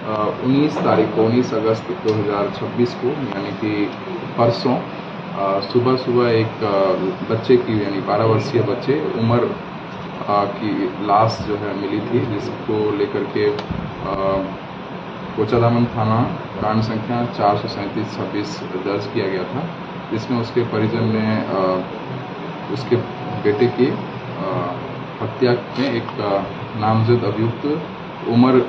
19 तारीख को 19 अगस्त 2026 को यानी कि परसों सुबह एक बच्चे की यानी 12 वर्षीय बच्चे उमर की लाश जो है मिली थी, जिसको लेकर के कोचाधामन थाना कांड संख्या 437-26 दर्ज किया गया था, जिसमें उसके परिजन ने उसके बेटे की हत्या में एक नामजद अभियुक्त उमर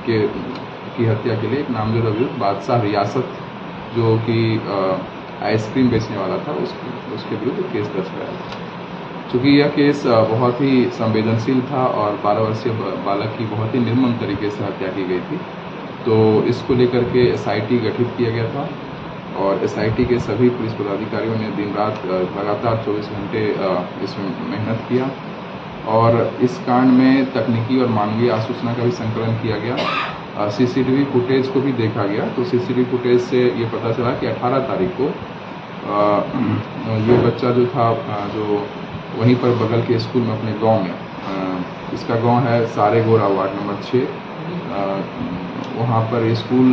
की हत्या के लिए एक नामजद अभियुक्त बादशाह रियासत जो कि आइसक्रीम बेचने वाला था उसके विरुद्ध केस दर्ज कराया। चूँकि यह केस बहुत ही संवेदनशील था और 12 वर्षीय बालक की बहुत ही निर्मम तरीके से हत्या की गई थी, तो इसको लेकर के SIT गठित किया गया था और SIT के सभी पुलिस पदाधिकारियों ने दिन रात लगातार 24 घंटे इसमें मेहनत किया और इस कांड में तकनीकी और मानवीय आसूचना का भी संकलन किया गया। CCTV फुटेज को भी देखा गया, तो CCTV फुटेज से ये पता चला कि 18 तारीख को ये बच्चा जो था जो वहीं पर बगल के स्कूल में अपने गांव में, इसका गांव है सारेगोरा वार्ड नंबर 6, वहाँ पर स्कूल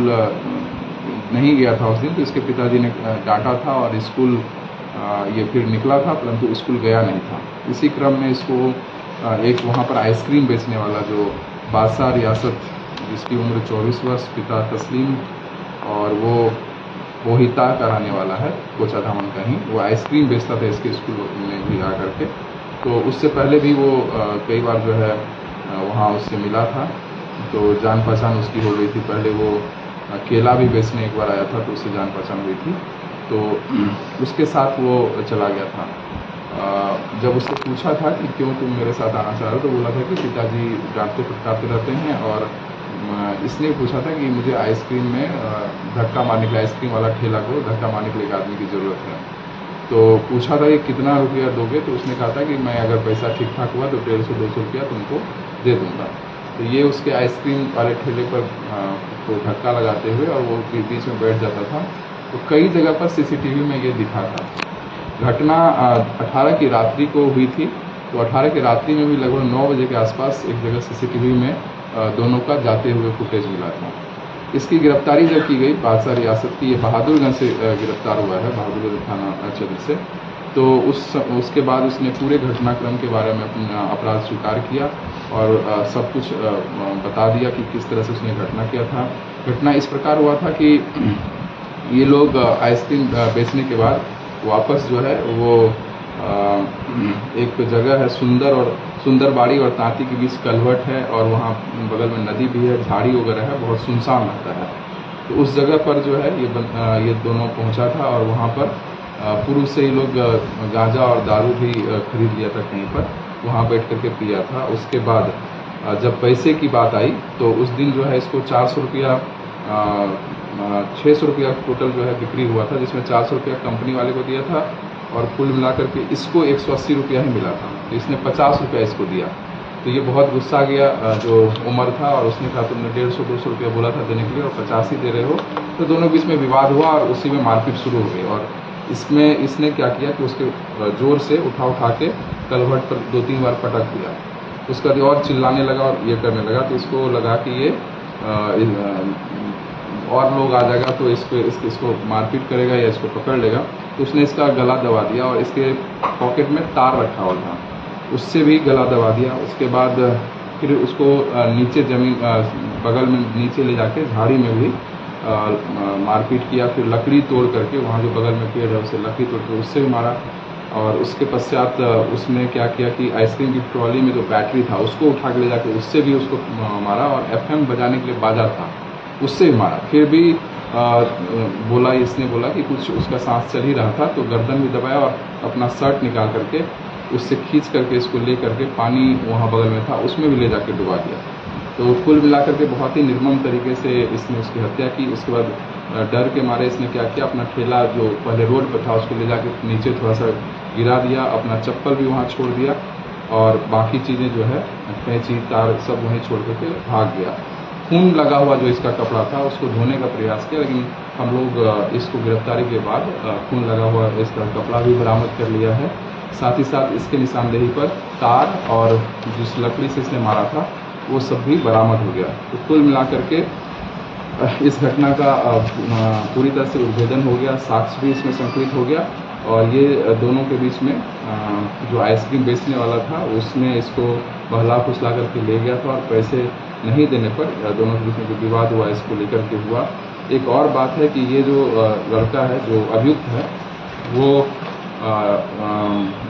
नहीं गया था उस दिन, तो इसके पिताजी ने डांटा था और स्कूल ये फिर निकला था, परंतु स्कूल गया नहीं था। इसी क्रम में इसको एक वहाँ पर आइसक्रीम बेचने वाला जो बादशाह रियासत, जिसकी उम्र 24 वर्ष, पिता तस्लीम और वो पोहिता का रहने वाला है, कोचाधामन का ही, वो आइसक्रीम बेचता था इसके स्कूल में भी आकर के। तो उससे पहले भी वो कई बार जो है वहाँ उससे मिला था, तो जान पहचान उसकी हो गई थी। पहले वो केला भी बेचने एक बार आया था, तो उससे जान पहचान हुई थी, तो उसके साथ वो चला गया था। जब उससे पूछा था कि क्यों तुम मेरे साथ आना चाह रहे हो, तो बोला था कि पिताजी डांटते फटकारते रहते हैं और इसलिए पूछा था कि मुझे आइसक्रीम में धक्का मारने के लिए, आइसक्रीम वाला ठेला को धक्का मारने के लिए एक आदमी की ज़रूरत है। तो पूछा था कि कितना रुपया दोगे, तो उसने कहा था कि मैं अगर पैसा ठीक ठाक हुआ तो 150-200 रुपया तुमको दे दूँगा। तो ये उसके आइसक्रीम वाले ठेले पर तो धक्का लगाते हुए और वो बीच में बैठ जाता था। तो कई जगह पर CCTV में ये दिखा था। घटना 18 की रात्रि को हुई थी, तो 18 की रात्रि में भी लगभग 9 बजे के आसपास एक जगह CCTV में दोनों का जाते हुए फुटेज मिला था। इसकी गिरफ्तारी जब की गई बादशाह रियासत की, ये बहादुरगंज से गिरफ्तार हुआ है, बहादुरगंज थाना क्षेत्र से। तो उसके बाद उसने पूरे घटनाक्रम के बारे में अपना अपराध स्वीकार किया और सब कुछ बता दिया कि किस तरह से उसने घटना किया था। घटना इस प्रकार हुआ था कि ये लोग आइसक्रीम बेचने के बाद वापस जो है वो एक जगह है सुंदरबाड़ी और तांती के बीच कलवट है और वहाँ बगल में नदी भी है, झाड़ी वगैरह है, बहुत सुनसान रहता है। तो उस जगह पर जो है ये दोनों पहुँचा था और वहाँ पर पूर्व से ही लोग गांजा और दारू भी खरीद लिया था कहीं पर, वहाँ बैठ करके पिया था। उसके बाद जब पैसे की बात आई तो उस दिन जो है इसको 400 रुपया 600 रुपया टोटल जो है बिक्री हुआ था, जिसमें 400 रुपया कंपनी वाले को दिया था और कुल मिलाकर के इसको 180 रुपया ही मिला था। तो इसने 50 रुपया इसको दिया। तो ये बहुत गुस्सा गया जो उमर था और उसने कहा तुमने 150-200 रुपया बोला था देने के लिए और 50 ही दे रहे हो। तो दोनों बीच में विवाद हुआ और उसी में मारपीट शुरू हो गई और इसमें इसने क्या किया कि उसके ज़ोर से उठा के कलवट पर 2-3 बार पटक दिया। उसका जो और चिल्लाने लगा और ये करने लगा, तो इसको लगा कि ये और लोग आ जाएगा तो इसको मारपीट करेगा या इसको पकड़ लेगा। तो उसने इसका गला दबा दिया और इसके पॉकेट में तार रखा हुआ था, उससे भी गला दबा दिया। उसके बाद फिर उसको नीचे ज़मीन बगल में नीचे ले जाके झाड़ी में भी मारपीट किया। फिर लकड़ी तोड़ करके, वहाँ जो बगल में पेड़ है उससे लकड़ी तोड़ कर उससे भी मारा। और उसके पश्चात उसने क्या किया कि आइसक्रीम की ट्रॉली में जो बैटरी था उसको उठा के ले जाकर उससे भी उसको मारा और FM बजाने के लिए बाजा था उससे भी मारा। फिर भी इसने बोला कि कुछ उसका सांस चल ही रहा था, तो गर्दन भी दबाया और अपना शर्ट निकाल करके उससे खींच करके इसको ले करके पानी वहाँ बगल में था उसमें भी ले जाकर डुबा दिया। तो कुल मिलाकर के बहुत ही निर्मम तरीके से इसने उसकी हत्या की। उसके बाद डर के मारे इसने क्या किया, अपना ठेला जो पहले रोड पर था उसको ले जाके नीचे थोड़ा सा गिरा दिया, अपना चप्पल भी वहाँ छोड़ दिया और बाकी चीज़ें जो है कैंची तार सब वहीं छोड़ करके भाग गया। खून लगा हुआ जो इसका कपड़ा था उसको धोने का प्रयास किया, लेकिन हम लोग इसको गिरफ्तारी के बाद खून लगा हुआ इसका कपड़ा भी बरामद कर लिया है। साथ ही साथ इसके निशानदेही पर तार और जिस लकड़ी से इसने मारा था वो सब भी बरामद हो गया। तो कुल मिलाकर के इस घटना का पूरी तरह से उद्भेदन हो गया, साक्ष्य भी इसमें संकलित हो गया और ये दोनों के बीच में जो आइसक्रीम बेचने वाला था उसने इसको बहला फुसला करके ले गया था और पैसे नहीं देने पर दोनों के बीच में जो विवाद हुआ इसको लेकर के हुआ। एक और बात है कि ये जो लड़का है जो अभियुक्त है वो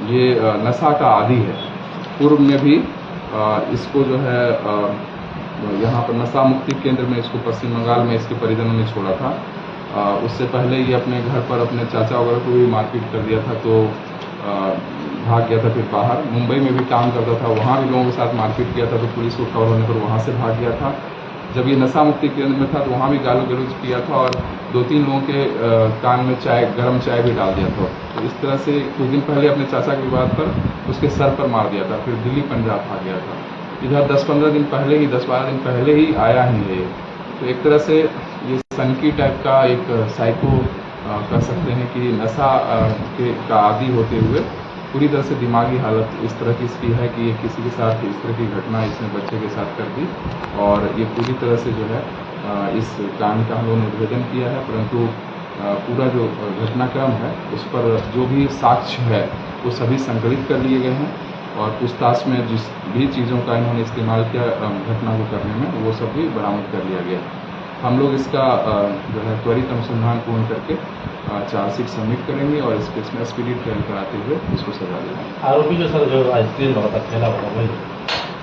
ये नशा का आदी है। पूर्व में भी इसको जो है यहाँ पर नशा मुक्ति केंद्र में इसको पश्चिम बंगाल में इसके परिजनों ने छोड़ा था। उससे पहले ये अपने घर पर अपने चाचा वगैरह को भी मारपीट कर दिया था तो भाग गया था। फिर बाहर मुंबई में भी काम करता था, वहाँ भी लोगों के साथ मारपीट किया था तो पुलिस को खबर होने पर वहाँ से भाग गया था। जब ये नशा मुक्ति केंद्र में था तो वहाँ भी गाली गलौज किया था और 2-3 लोगों के कान में गर्म चाय भी डाल दिया था। तो इस तरह से कुछ दिन पहले अपने चाचा के विवाद पर उसके सर पर मार दिया था, फिर दिल्ली पंजाब भाग गया था। इधर 10-15 दिन पहले ही 10-12 दिन पहले ही आया ही है। तो एक तरह से ये सनकी टाइप का एक साइको कह सकते हैं कि नशा का आदी होते हुए पूरी तरह से दिमागी हालत इस तरह की इसकी है कि ये किसी के साथ इस तरह की घटना इसने बच्चे के साथ कर दी और ये पूरी तरह से जो है इस कांड का हम लोगों ने उद्भेदन किया है। परंतु पूरा जो घटनाक्रम है उस पर जो भी साक्ष्य है वो सभी संकलित कर लिए गए हैं और पूछताछ में जिस भी चीज़ों का इन्होंने इस्तेमाल किया घटना को करने में वो सब भी बरामद कर लिया गया। हम लोग इसका जो है त्वरित अनुसंधान पूर्ण करके चार्जशीट सबमिट करेंगे और इस केस में स्पीडी ट्रायल कराते हुए इसको सजा देंगे। आरोपी जो सर जो आइसक्रीम ठेला वाला वही